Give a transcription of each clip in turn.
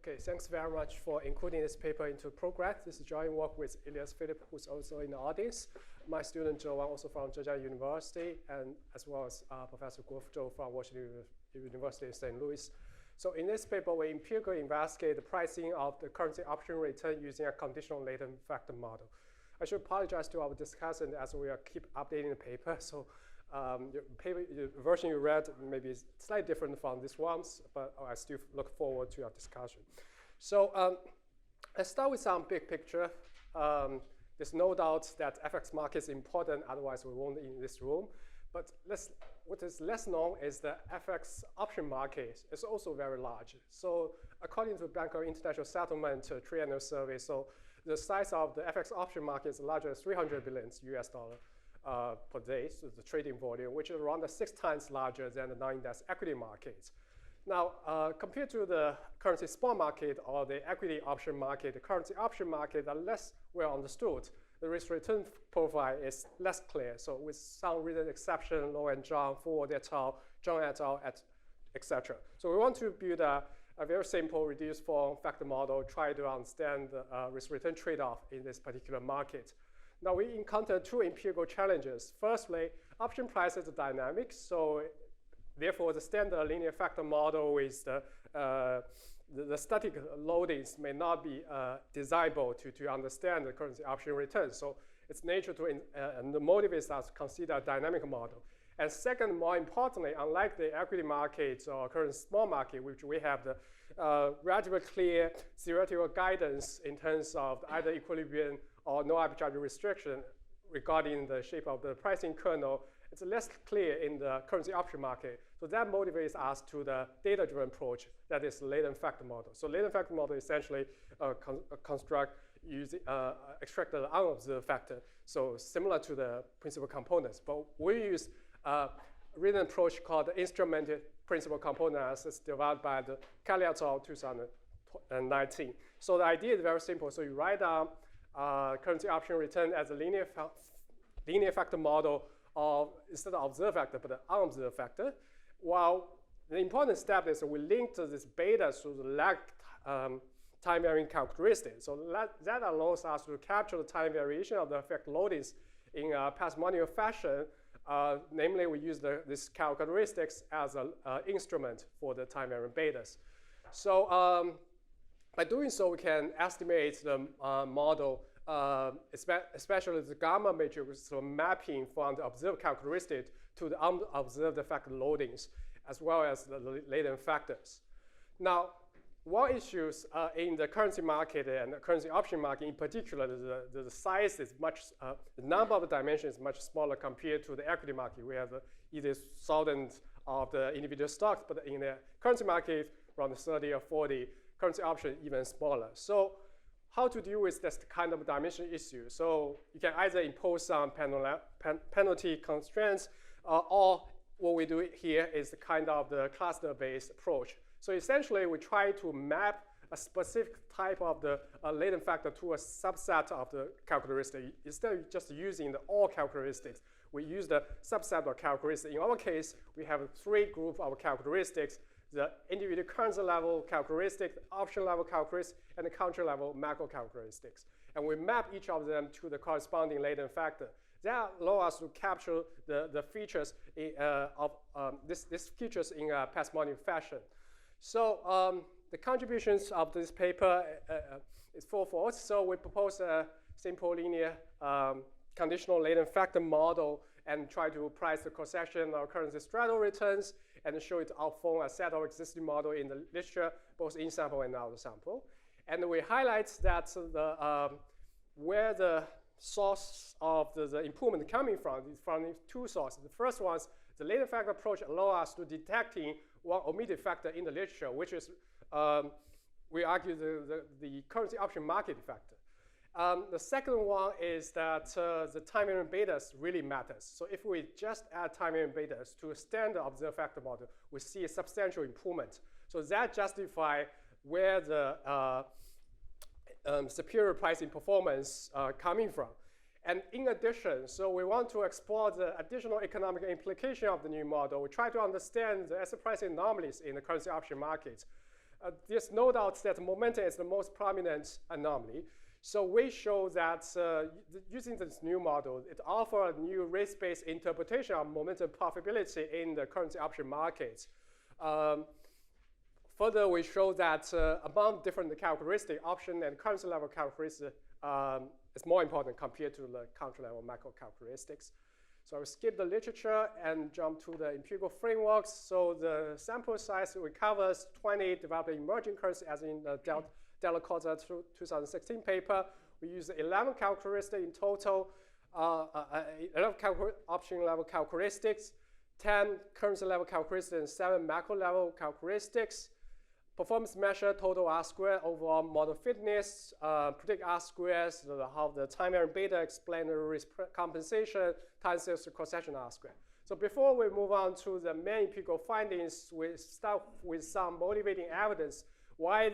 Okay, thanks very much for including this paper into progress. This is joint work with Elias Philip, who's also in the audience. My student Zhou Wang, also from Zhejiang University, and as well as Professor Guo Zhou from Washington University in St. Louis. So in this paper, we empirically investigate the pricing of the currency option return using a conditional latent factor model. I should apologize to our discussant as we keep updating the paper. So the version you read maybe is slightly different from this one's, but I still look forward to our discussion. So let's start with some big picture. There's no doubt that FX market is important, otherwise we won't be in this room. But what is less known is the FX option market is also very large. So according to Bank of International Settlement triennial survey, so the size of the FX option market is larger than 300 billion US dollar per day, so the trading volume, which is around 6 times larger than the non-index equity markets. Now, compared to the currency spot market or the equity option market, the currency option market are less well understood. The risk-return profile is less clear. So with some recent exception, Low and Zhang, Ford et al., Zhang et al., etc. So we want to build a very simple reduced form factor model, try to understand the risk-return trade-off in this particular market. Now we encounter two empirical challenges. Firstly, option prices are dynamic, so therefore the standard linear factor model with the static loadings may not be desirable to understand the currency option return. So it's nature to and motivates us to consider a dynamic model. And second, more importantly, unlike the equity markets or current small market, which we have the relatively clear theoretical guidance in terms of either equilibrium or no arbitrary restriction regarding the shape of the pricing kernel, it's less clear in the currency option market. So that motivates us to the data-driven approach, that is latent factor model. So latent factor model essentially construct using extract the unobserved factor, so similar to the principal components. But we use a written approach called the instrumented principal component analysis developed by the Kelly et al. 2019. So the idea is very simple. So you write down currency option return as a linear factor model instead of observed factor, but an unobserved factor. While the important step is we link to this beta to the lag time varying characteristic. So that allows us to capture the time variation of the effect loadings in a parsimonious fashion. Namely, we use these characteristics as an instrument for the time varying betas. So by doing so, we can estimate the model, especially the gamma matrix, so mapping from the observed characteristic to the unobserved factor loadings, as well as the latent factors. Now, one issues in the currency market and the currency option market in particular, the size is much, the number of dimensions is much smaller compared to the equity market. We have either thousands of the individual stocks, but in the currency market, around 30 or 40, currency option even smaller. So how to deal with this kind of dimension issue? So you can either impose some penalty constraints, or what we do here is the kind of the cluster-based approach. So essentially, we try to map a specific type of the latent factor to a subset of the characteristic. Instead of just using the all characteristics, we use the subset of characteristics. In our case, we have 3 groups of characteristics: the individual currency level characteristic, the option level characteristic, and the country level macro characteristics. And we map each of them to the corresponding latent factor. That allows us to capture the features of these features in a parsimonious fashion. So the contributions of this paper is fourfold. So we propose a simple linear conditional latent factor model and try to price the cross-section of currency straddle returns and show it outperform a set of existing model in the literature, both in sample and out of sample. And we highlight that where the source of the improvement coming from is from 2 sources. The first one is the latent factor approach allows us to detecting one omitted factor in the literature, which is, we argue, the currency option market factor. The second one is that the time varying betas really matters. So if we just add time varying betas to a standard observed factor model, we see a substantial improvement. So that justifies where the superior pricing performance coming from. And in addition, so we want to explore the additional economic implication of the new model. We try to understand the asset pricing anomalies in the currency option market. there's no doubt that momentum is the most prominent anomaly. So we show that using this new model, it offers a new risk-based interpretation of momentum profitability in the currency option market. Further, we show that among different characteristics, option and currency level characteristics is more important compared to the country level macro characteristics. So I will skip the literature and jump to the empirical frameworks. So the sample size recovers 20 developing emerging currencies, as in the Della Cosa 2016 paper. We use 11 characteristics in total, 11 option level characteristics, 10 currency level characteristics, and 7 macro level characteristics. Performance measure, total R squared, overall model fitness, predict R squared, how the time error beta explain the risk compensation, time series cross-section R squared. So before we move on to the main empirical findings, we start with some motivating evidence why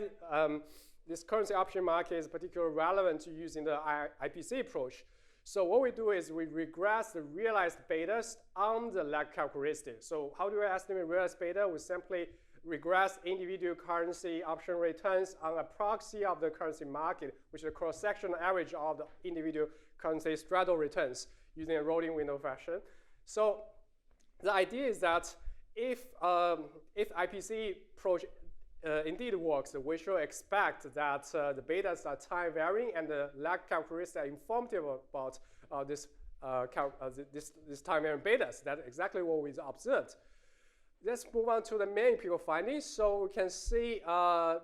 this currency option market is particularly relevant to using the IPCA approach. So what we do is we regress the realized betas on the lag characteristic. So how do we estimate realized beta? We simply regress individual currency option returns on a proxy of the currency market, which is a cross-sectional average of the individual currency straddle returns using a rolling window fashion. So the idea is that if IPCA approach indeed works, we should expect that the betas are time varying and the lag characteristics are informative about this time varying betas. That's exactly what we observed. Let's move on to the main empirical findings. So we can see the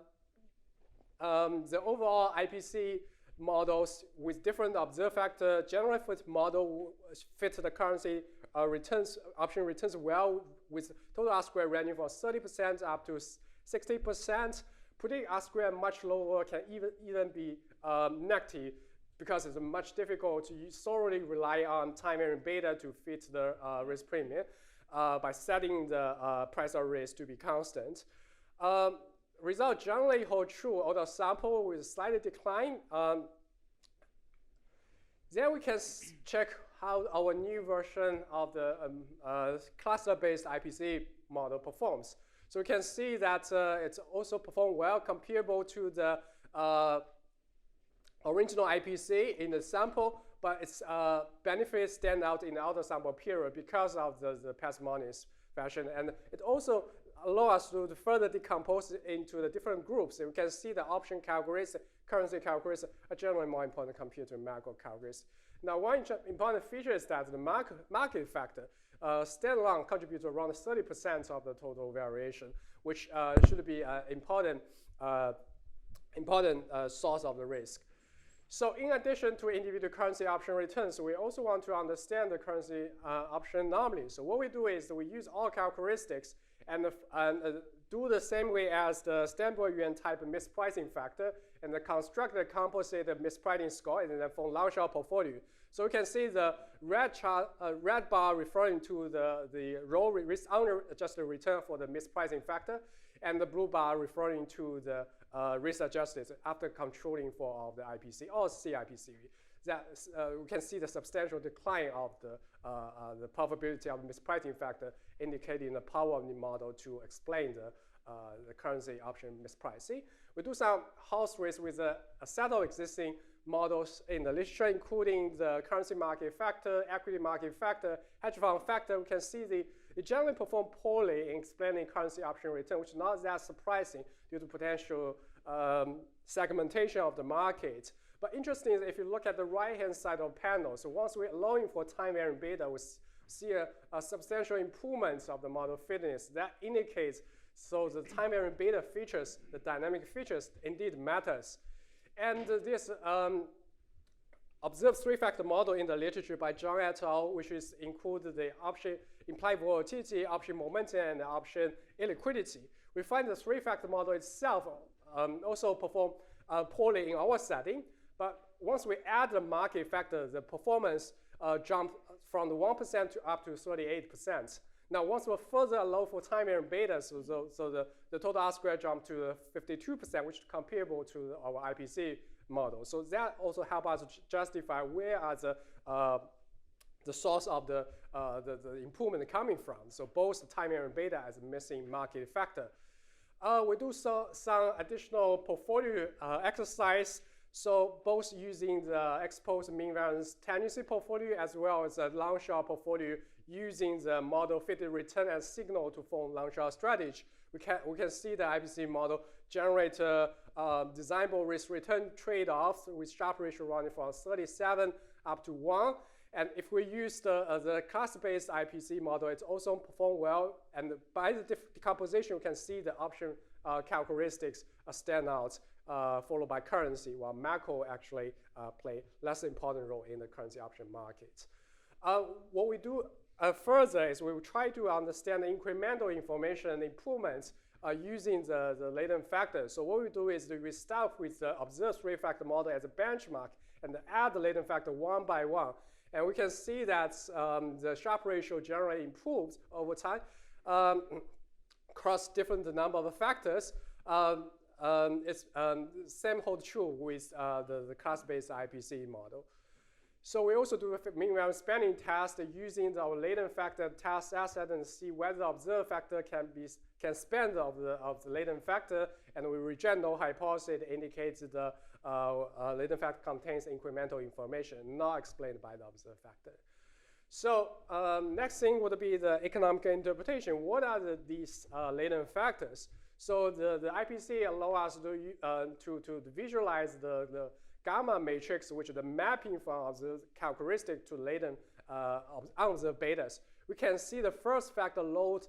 overall IPCA models with different observed factors. Generally fit model fit the currency returns, option returns well, with total R squared ranging from 30% up to 60%. Predict R squared much lower can even be negative, because it's much difficult to solely rely on time varying beta to fit the risk premium. By setting the price of risk to be constant. Results generally hold true, although sample with slight decline. Then we can check how our new version of the cluster-based IPCA model performs. So we can see that it's also performed well, comparable to the original IPCA in the sample, but its benefits stand out in the outer sample period because of the parsimonious fashion. And it also allows us to further decompose it into the different groups. And we can see the option characteristics, currency characteristics are generally more important compared to macro characteristics. Now, one important feature is that the market factor standalone contributes around 30% of the total variation, which should be an important source of the risk. So in addition to individual currency option returns, we also want to understand the currency option anomaly. So what we do is we use all characteristics and do the same way as the Stanford Yuan type mispricing factor and construct the composite mispricing score and then from long-short portfolio. So you can see the red bar referring to the raw risk unadjusted return for the mispricing factor, and the blue bar referring to the risk-adjusted after controlling for all the IPC or CIPC. That we can see the substantial decline of the probability of mispricing factor, indicating the power of the model to explain the currency option mispricing. We do some house race with a set of existing models in the literature, including the currency market factor, equity market factor, hedge fund factor. We can see it generally perform poorly in explaining currency option return, which is not that surprising due to potential segmentation of the market. But interesting is if you look at the right-hand side of the panel, so once we're allowing for time varying beta, we see a substantial improvements of the model fitness. That indicates so the time varying beta features, the dynamic features, indeed matters. And this observed three-factor model in the literature by John et al., which is include the option implied volatility, option momentum, and the option illiquidity. We find the three-factor model itself also perform poorly in our setting. But once we add the market factor, the performance jumped from the 1% to up to 38%. Now, once we further allow for time varying beta, so the total R squared jumped to 52%, which is comparable to our IPCA model. So that also helps us to justify where are the source of the improvement coming from. So both the time varying beta as a missing market factor. We do some additional portfolio exercise. So both using the exposed mean variance tendency portfolio as well as a long shot portfolio using the model fitted return and signal to form long shot strategy. We can see the IPCA model generate designable risk return trade-offs with Sharpe ratio running from 37 up to 1. And if we use the class-based IPCA model, it's also performed well. And by the decomposition, we can see the option characteristics stand out, followed by currency, while macro actually play less important role in the currency option market. What we do further is we will try to understand the incremental information and improvements using the latent factors. So what we do is we start with the observed three-factor model as a benchmark and add the latent factor one by one. And we can see that the Sharpe ratio generally improves over time across different number of factors. Same holds true with the class-based IPCA model. So we also do a mean variance spanning test using our latent factor test asset and see whether the observed factor can span of the latent factor, and we reject null hypothesis that indicates the latent factor contains incremental information not explained by the observed factor. So next thing would be the economic interpretation. What are these latent factors? So the IPCA allow us to visualize the gamma matrix, which is the mapping from the characteristic to latent unobserved betas. We can see the first factor loaded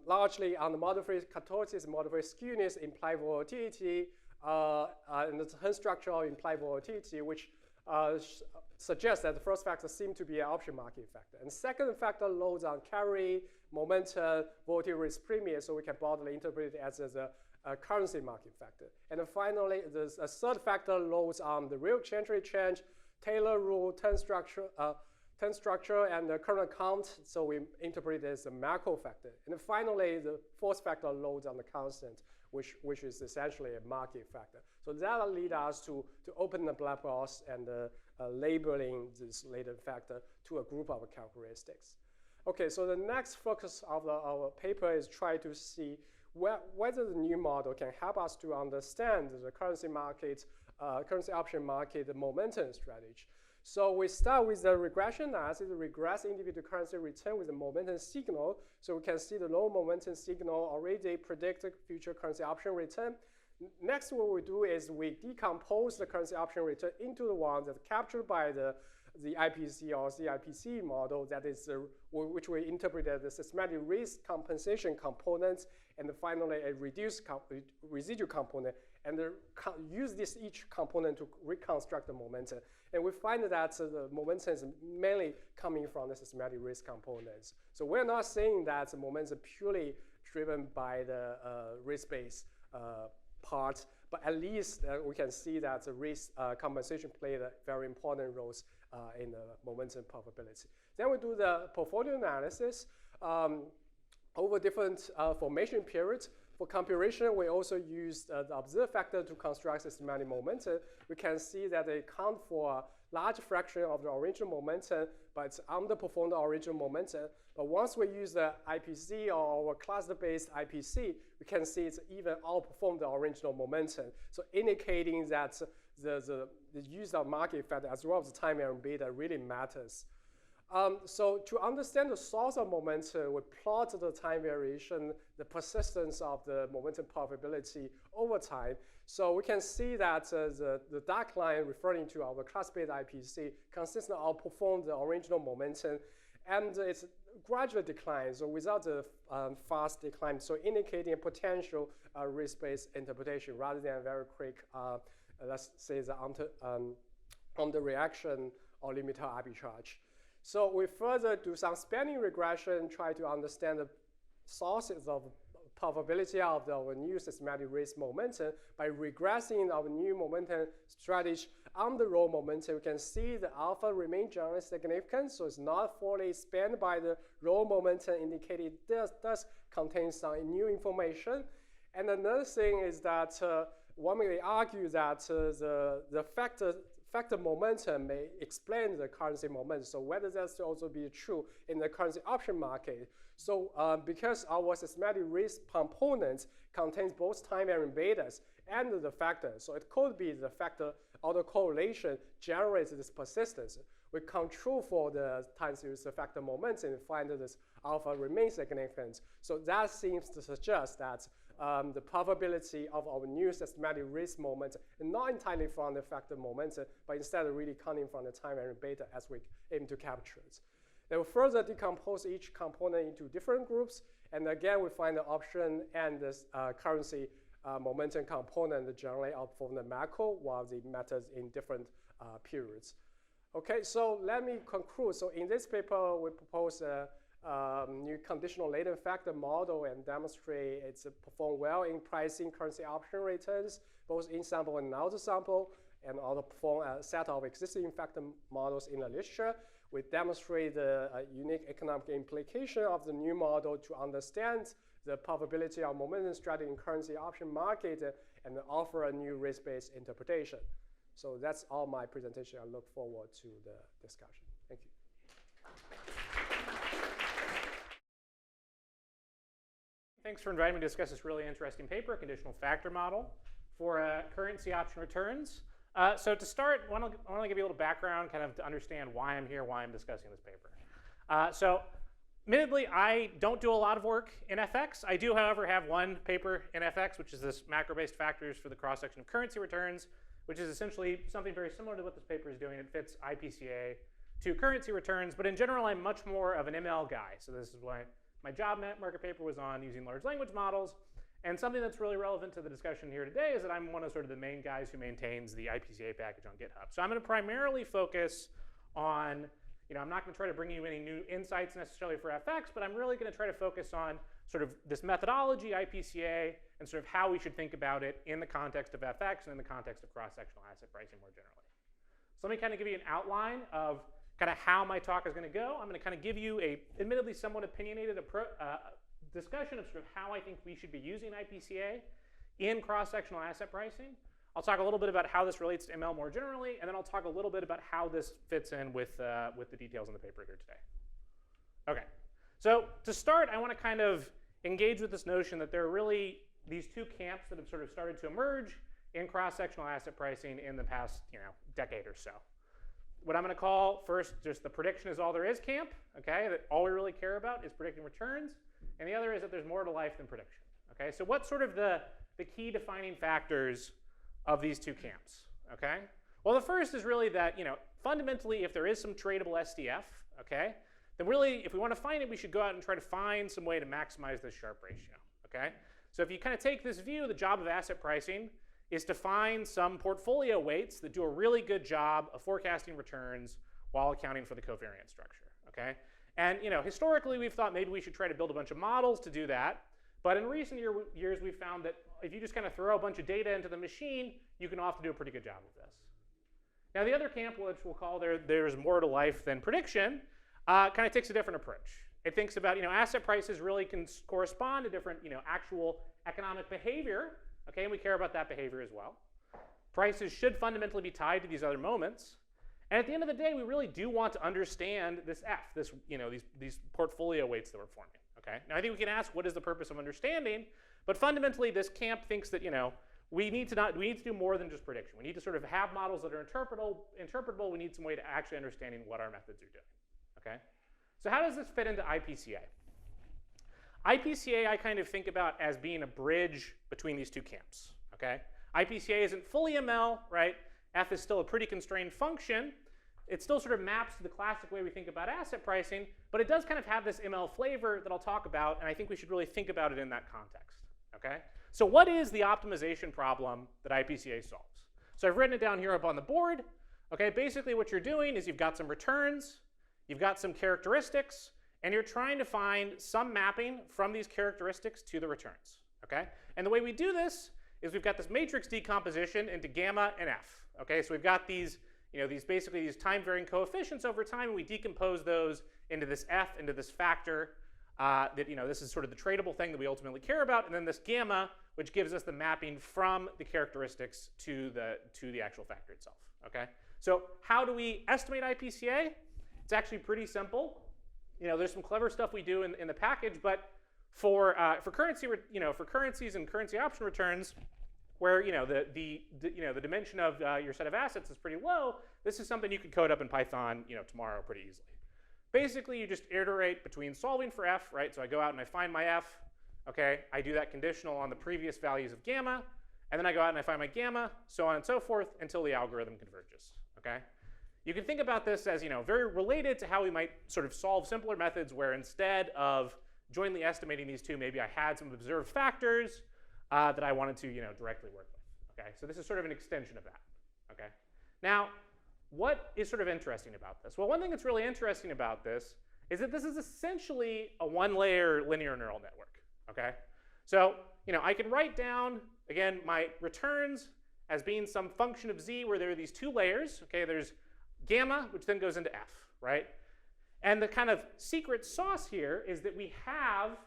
largely on the modified kurtosis, modified skewness, implied volatility, and the Hahn structure of implied volatility, which suggests that the first factor seems to be an option market factor. And the second factor loads on carry, momentum, volatility risk premium, so we can broadly interpret it as a currency market factor. And then finally, there's a third factor loads on the real exchange rate change, Taylor rule, turn structure, and the current account, so we interpret it as a macro factor. And then finally, the fourth factor loads on the constant, which is essentially a market factor. So that leads us to open the black box and labeling this latent factor to a group of characteristics. Okay, so the next focus of our paper is try to see whether the new model can help us to understand the currency market, currency option market momentum strategy. So we start with the regression analysis, regress individual currency return with the momentum signal. So we can see the low momentum signal already predict future currency option return. Next, what we do is we decompose the currency option return into the ones that are captured by the IPCA or the IPCA model, that is which we interpret as the systematic risk compensation components, and finally a reduced residual component, and use each component to reconstruct the momentum. And we find that the momentum is mainly coming from the systematic risk components. So we're not saying that the momentum is purely driven by the risk-based part, but at least we can see that the risk compensation played a very important roles in the momentum probability. Then we do the portfolio analysis over different formation periods. For computation, we also use the observed factor to construct systematic momentum. We can see that they account for a large fraction of the original momentum, but it's underperformed the original momentum. But once we use the IPC or class-based IPC, we can see it's even outperformed the original momentum. So indicating that the use of market factor as well as the time variant beta really matters. So to understand the source of momentum, we plot the time variation, the persistence of the momentum probability over time. So we can see that the dark line referring to our class-based IPC consistently outperformed the original momentum, and it's gradual decline, so without the fast decline, so indicating a potential risk-based interpretation rather than a very quick, let's say, the under-reaction or limited arbitrage. So we further do some spanning regression, try to understand the sources of probability of our new systematic risk momentum. By regressing our new momentum strategy on the raw momentum, we can see the alpha remains generally significant, so it's not fully spanned by the raw momentum, indicated it does contain some new information. And another thing is that one may argue that the factor momentum may explain the currency momentum. So whether that's also be true in the currency option market. So because our systematic risk component contains both time variant betas and the factor, so it could be the factor autocorrelation generates this persistence. We control for the time series factor momentum and find that this alpha remains significant. So that seems to suggest that the probability of our new systematic risk moment is not entirely from the factor momentum, but instead really coming from the time variant beta as we aim to capture it. They will further decompose each component into different groups, and again we find the option and this currency momentum component generally outperform the macro, while the methods in different periods. Okay, so let me conclude. So in this paper, we propose a new conditional latent factor model and demonstrate it's perform well in pricing currency option returns, both in sample and out sample, and also perform a set of existing factor models in the literature. We demonstrate the unique economic implication of the new model to understand the probability of momentum strategy in currency option market and offer a new risk-based interpretation. So that's all my presentation. I look forward to the discussion. Thank you. Thanks for inviting me to discuss this really interesting paper, conditional factor model for currency option returns. So to start, I want to give you a little background kind of to understand why I'm here, why I'm discussing this paper. So admittedly, I don't do a lot of work in FX. I do, however, have one paper in FX, which is this macro-based factors for the cross-section of currency returns, which is essentially something very similar to what this paper is doing. It fits IPCA to currency returns, but in general, I'm much more of an ML guy. So this is why my job market paper was on using large language models. And something that's really relevant to the discussion here today is that I'm one of sort of the main guys who maintains the IPCA package on GitHub. So I'm going to primarily focus on, I'm not going to try to bring you any new insights necessarily for FX, but I'm really going to try to focus on sort of this methodology, IPCA, and sort of how we should think about it in the context of FX and in the context of cross-sectional asset pricing more generally. So let me kind of give you an outline of kind of how my talk is going to go. I'm going to kind of give you a admittedly somewhat opinionated discussion of sort of how I think we should be using IPCA in cross-sectional asset pricing. I'll talk a little bit about how this relates to ML more generally, and then I'll talk a little bit about how this fits in with the details in the paper here today. Okay, so to start, I want to kind of engage with this notion that there are really these two camps that have sort of started to emerge in cross-sectional asset pricing in the past decade or so. What I'm going to call first just the prediction is all there is camp, okay, that all we really care about is predicting returns, and the other is that there's more to life than prediction. Okay, so what's sort of the key defining factors of these two camps? Okay, well the first is really that fundamentally if there is some tradable SDF, okay, then really if we want to find it we should go out and try to find some way to maximize this Sharpe ratio. Okay, so if you kind of take this view, the job of asset pricing is to find some portfolio weights that do a really good job of forecasting returns while accounting for the covariance structure. Okay, and historically we've thought maybe we should try to build a bunch of models to do that, but in recent years we've found that if you just kind of throw a bunch of data into the machine, you can often do a pretty good job of this. Now the other camp, which we'll call there's more to life than prediction, kind of takes a different approach. It thinks about asset prices really can correspond to different actual economic behavior. Okay, and we care about that behavior as well. Prices should fundamentally be tied to these other moments. And at the end of the day, we really do want to understand this F, these portfolio weights that we're forming. Okay, now I think we can ask what is the purpose of understanding, but fundamentally this camp thinks that we need to do more than just prediction. We need to sort of have models that are interpretable. We need some way to actually understanding what our methods are doing. Okay, so how does this fit into IPCA? IPCA I kind of think about as being a bridge between these two camps. Okay, IPCA isn't fully ML, right? F is still a pretty constrained function. It still sort of maps to the classic way we think about asset pricing, but it does kind of have this ML flavor that I'll talk about, and I think we should really think about it in that context. Okay, so what is the optimization problem that IPCA solves? So I've written it down here up on the board. Okay, basically what you're doing is you've got some returns, you've got some characteristics, and you're trying to find some mapping from these characteristics to the returns. Okay, and the way we do this is we've got this matrix decomposition into gamma and F. Okay, so we've got these these time-varying coefficients over time, and we decompose those into this F, into this factor that this is sort of the tradable thing that we ultimately care about, and then this gamma, which gives us the mapping from the characteristics to the actual factor itself. Okay, So how do we estimate IPCA? It's actually pretty simple. There's some clever stuff we do in the package, but for currency, for currencies and currency option returns, where the dimension of your set of assets is pretty low, this is something you could code up in Python tomorrow pretty easily. Basically, you just iterate between solving for f, right? So I go out and I find my f. Okay, I do that conditional on the previous values of gamma, and then I go out and I find my gamma, so on and so forth, until the algorithm converges. Okay, you can think about this as very related to how we might sort of solve simpler methods, where instead of jointly estimating these two, maybe I had some observed factors that I wanted to directly work with. Okay, so this is sort of an extension of that. Okay, now what is sort of interesting about this? Well, one thing that's really interesting about this is that this is essentially a one-layer linear neural network. Okay, so I can write down again my returns as being some function of z where there are these two layers. Okay, there's gamma, which then goes into f, right? And the kind of secret sauce here is that we have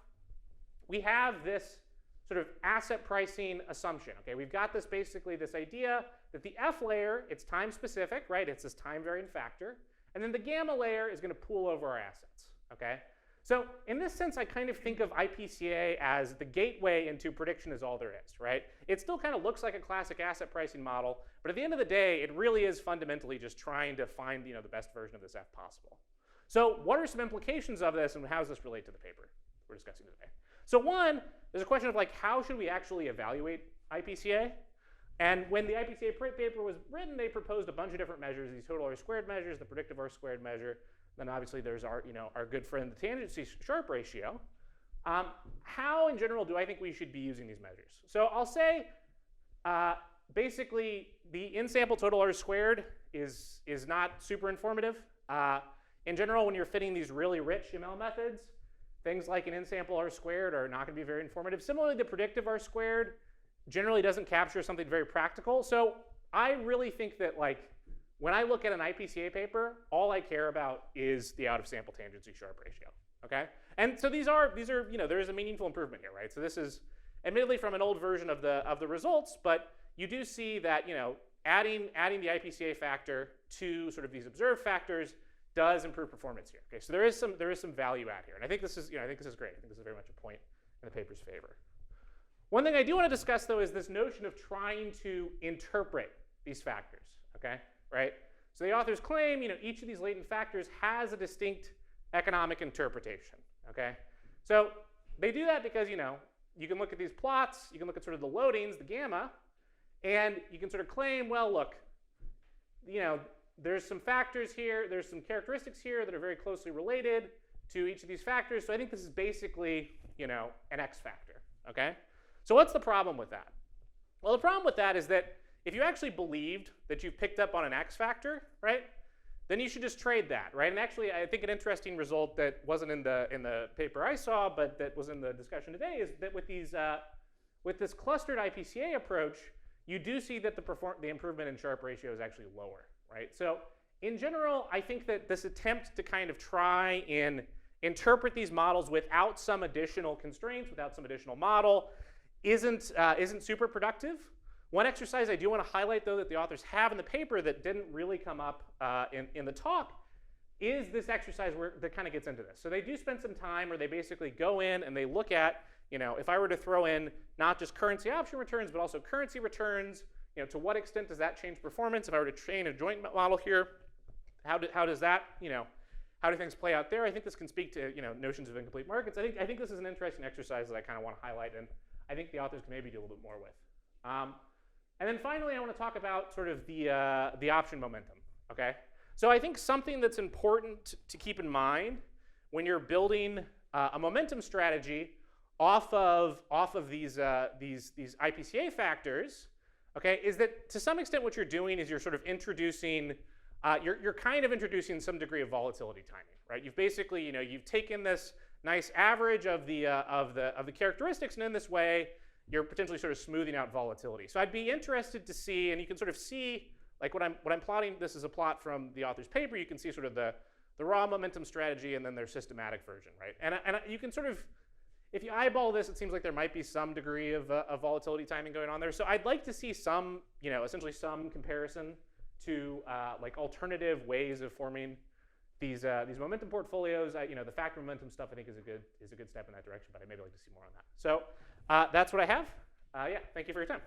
this sort of asset pricing assumption. Okay, we've got this basically this idea that the f layer, it's time specific, right? It's this time varying factor, and then the gamma layer is going to pool over our assets. Okay, so in this sense, I kind of think of IPCA as the gateway into prediction is all there is, right? It still kind of looks like a classic asset pricing model, but at the end of the day, it really is fundamentally just trying to find the best version of this f possible. So what are some implications of this, and how does this relate to the paper we're discussing today? So one, there's a question of how should we actually evaluate IPCA? And when the IPCA paper was written, they proposed a bunch of different measures, these total R-squared measures, the predictive R-squared measure. Then obviously there's our good friend, the tangency Sharpe ratio. How in general do I think we should be using these measures? So I'll say basically the in-sample total R-squared is not super informative. In general, when you're fitting these really rich ML methods, things like an in-sample R-squared are not going to be very informative. Similarly, the predictive R-squared generally doesn't capture something very practical. So I really think that when I look at an IPCA paper, all I care about is the out-of-sample tangency Sharpe ratio. Okay, and so these are there is a meaningful improvement here, right? So this is admittedly from an old version of the results, but you do see that adding the IPCA factor to sort of these observed factors does improve performance here. Okay, so there is some value add here, and I think this is great. I think this is very much a point in the paper's favor. One thing I do want to discuss though is this notion of trying to interpret these factors. Okay, right? So the authors claim each of these latent factors has a distinct economic interpretation. Okay, so they do that because you can look at these plots, you can look at sort of the loadings, the gamma, and you can sort of claim, well, look, there's some factors here, there's some characteristics here that are very closely related to each of these factors. So I think this is basically, an X factor, okay? So what's the problem with that? Well, the problem with that is that if you actually believed that you've picked up on an X factor, right, then you should just trade that, right? And actually, I think an interesting result that wasn't in the paper I saw, but that was in the discussion today, is that with this clustered IPCA approach, you do see that the improvement in Sharpe ratio is actually lower. Right? So in general, I think that this attempt to kind of try and interpret these models without some additional constraints, without some additional model, isn't super productive. One exercise I do want to highlight, though, that the authors have in the paper that didn't really come up in the talk is this exercise that kind of gets into this. So they do spend some time where they basically go in and they look at, if I were to throw in not just currency option returns, but also currency returns, to what extent does that change performance? If I were to train a joint model here, how does that, how do things play out there? I think this can speak to, notions of incomplete markets. I think this is an interesting exercise that I kind of want to highlight, and I think the authors can maybe do a little bit more with. And then finally, I want to talk about sort of the option momentum. Okay, so I think something that's important to keep in mind when you're building a momentum strategy off of these IPCA factors. Okay, is that to some extent what you're doing is you're sort of introducing, you're kind of introducing some degree of volatility timing, right? You've basically, you've taken this nice average of the characteristics, and in this way, you're potentially sort of smoothing out volatility. So I'd be interested to see, and you can sort of see, like what I'm plotting. This is a plot from the author's paper. You can see sort of the raw momentum strategy and then their systematic version, right? And you can sort of, if you eyeball this, it seems like there might be some degree of volatility timing going on there. So I'd like to see some, essentially some comparison to like alternative ways of forming these momentum portfolios. The factor momentum stuff I think is a good step in that direction, but I maybe like to see more on that. So that's what I have. Yeah, thank you for your time.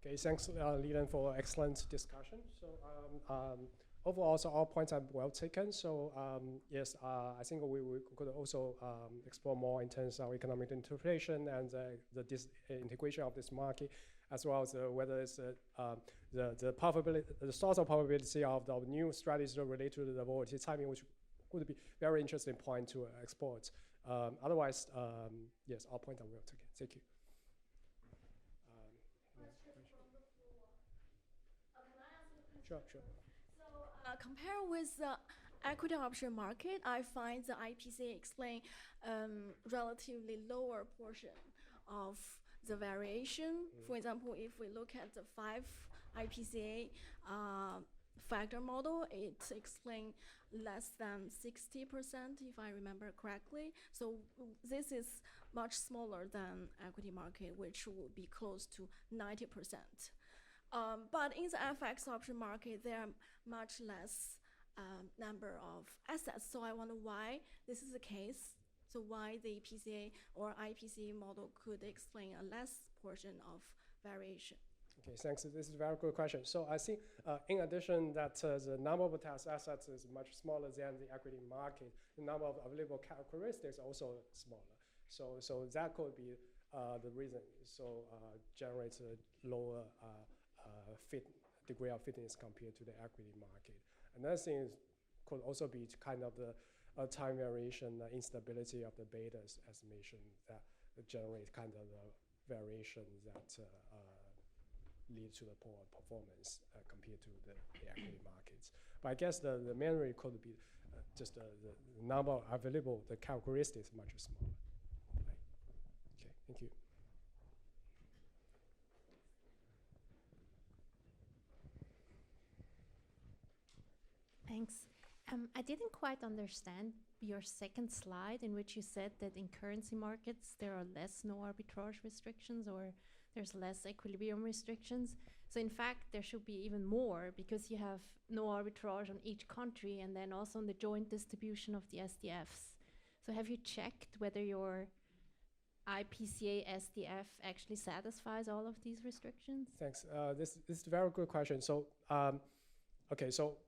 Okay, thanks, Leland, for excellent discussion. So overall, so all points are well taken. So yes, I think we could also explore more in terms of economic interpretation and the integration of this market, as well as whether it's the probability, the source of probability of the new strategies related to the volatility timing, which would be very interesting point to export. Otherwise, yes, all points are well taken. Thank you. Sure. So compare with the equity option market, I find the IPCA explain relatively lower portion of the variation. For example, if we look at the 5 IPCA factor model, it explains less than 60%, if I remember correctly. So this is much smaller than equity market, which would be close to 90%. But in the FX option market, there are much less number of assets. So I wonder why this is the case. So why the PCA or IPCA model could explain a less portion of variation. Okay, thanks. This is a very good question. So I think in addition that the number of tax assets is much smaller than the equity market, the number of available characteristics also smaller. So that could be the reason. So generates a lower degree of fitness compared to the equity market. Another thing could also be kind of the time variation, instability of the betas, as mentioned, that generate kind of the variation that lead to the poor performance compared to the equity markets. But I guess the main reason could be just the number available, the characteristics much smaller. Right. Okay, thank you. Thanks. I didn't quite understand your second slide in which you said that in currency markets there are less no arbitrage restrictions or there's less equilibrium restrictions. So in fact, there should be even more because you have no arbitrage on each country and then also on the joint distribution of the SDFs. So have you checked whether your IPCA SDF actually satisfies all of these restrictions? Thanks. This is a very good question. So, okay, so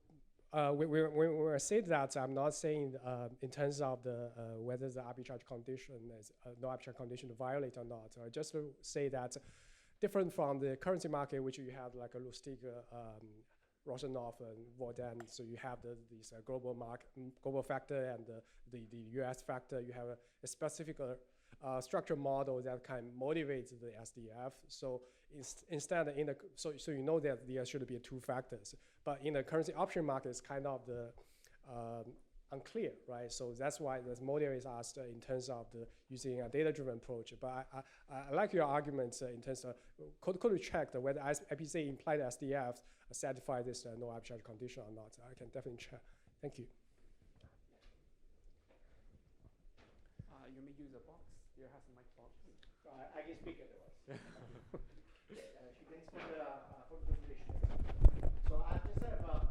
when I say that, I'm not saying in terms of the whether the arbitrage condition is no arbitrage condition to violate or not. I just say that different from the currency market, which you have like a Lustig, Rosenhoff, and Vordan. So you have these global factor and the US factor. You have a specific structure model that can motivate the SDF. So instead, so you know that there should be 2 factors. But in the currency option market, it's kind of the unclear, right? So that's why the motivator is asked in terms of using a data-driven approach. But I like your arguments in terms of could we check whether IPCA implied SDFs satisfy this no arbitrage condition or not? I can definitely check. Thank you. You may use a box. You have some mic box. I can speak otherwise. Thanks for the presentation. So I just have a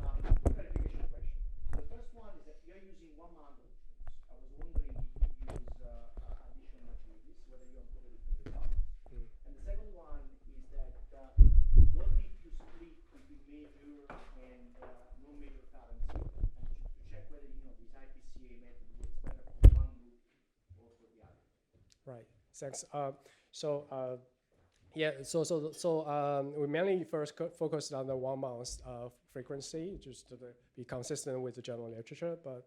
clarification question. The first one is that you're using 1 month options. I was wondering if you use additional maturities, whether you employ different results. And the second one is that what if you split between major and non-major currency and to check whether this IPCA method works better for one group or for the other? Right. Thanks. Yeah, we mainly first focused on the 1 month frequency, just to be consistent with the general literature, but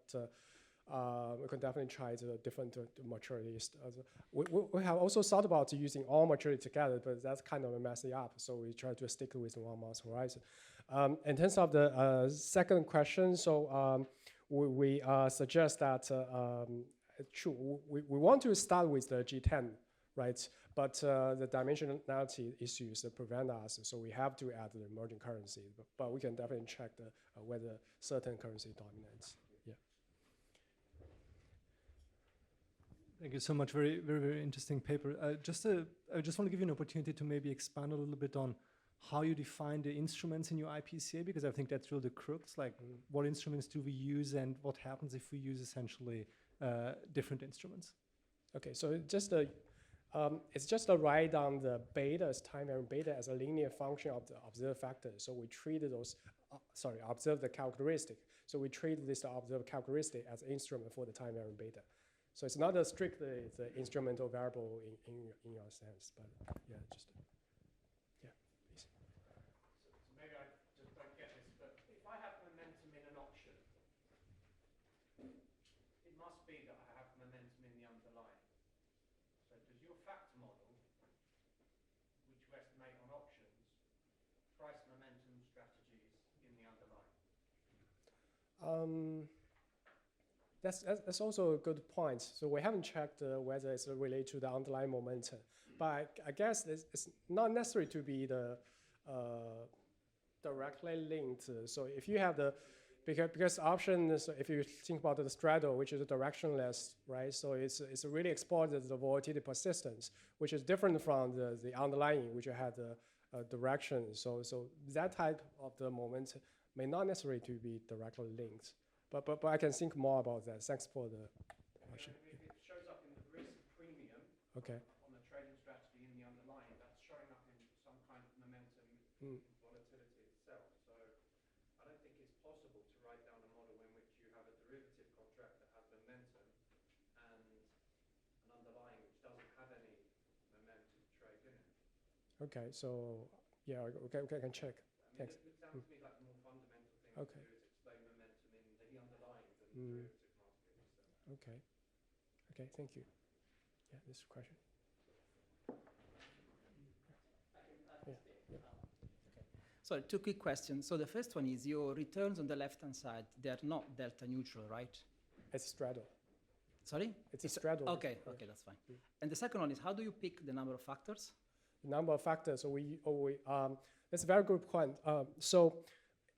we can definitely try the different maturities. We have also thought about using all maturity together, but that's kind of messy up, so we try to stick with 1 month horizon. In terms of the second question, so we suggest that we want to start with the G10, right? But the dimensionality issues prevent us, so we have to add the emerging currency. But we can definitely check whether certain currency dominates. Yeah. Thank you so much. Very, very, very interesting paper. I just want to give you an opportunity to maybe expand a little bit on how you define the instruments in your IPCA, because I think that's really the crux. Like, what instruments do we use, and what happens if we use essentially different instruments? Okay, so it's just a write down the beta, time variant beta, as a linear function of the observed factors. So we treat those, observe the characteristic. So we treat this observed characteristic as instrument for the time variant beta. So it's not strictly the instrumental variable in your sense, but yeah, just yeah, please. So maybe I just don't get this, but if I have momentum in an option, it must be that I have momentum in the underlying. So does your factor model, which you estimate on options, price momentum strategies in the underlying? That's also a good point. So we haven't checked whether it's related to the underlying momentum, but I guess it's not necessary to be the directly linked. So if you have because option is, if you think about the straddle, which is directionless, right? So it's really exploited the volatility persistence, which is different from the underlying, which had the direction. So that type of the momentum may not necessarily to be directly linked. But I can think more about that. Thanks for the question. If it shows up in the risk premium okay. on the trading strategy in the underlying, that's showing up in some kind of momentum in volatility itself. So I don't think it's possible to write down a model in which you have a derivative contract that has momentum and an underlying which doesn't have any momentum trade in it. Okay, so yeah, okay, I can check. I mean, Thanks. it sounds to me like the more fundamental thing okay. to do is explain momentum in the underlying than the derivative market itself. Okay. Okay, thank you. Yeah, this question. So 2 quick questions. So the first one is your returns on the left-hand side, they're not delta neutral, right? It's straddle. Sorry? It's a straddle. Okay, okay, that's fine. And the second one is, how do you pick the number of factors? The number of factors, so that's a very good point. So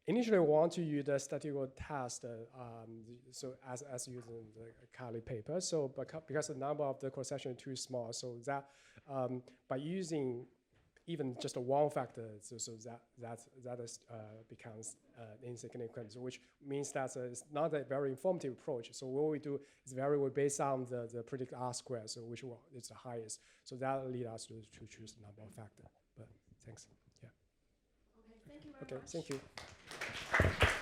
initially we want to use the statistical test, so as using the Kali paper. So because the number of the cross-section is too small, so that by using even just one factor, so that becomes insignificant, which means that it's not a very informative approach. So what we do is we based on the predicted R square, so which one is the highest. So that leads us to choose the number of factor. But thanks. Yeah. Okay, thank you very much. Okay, thank you.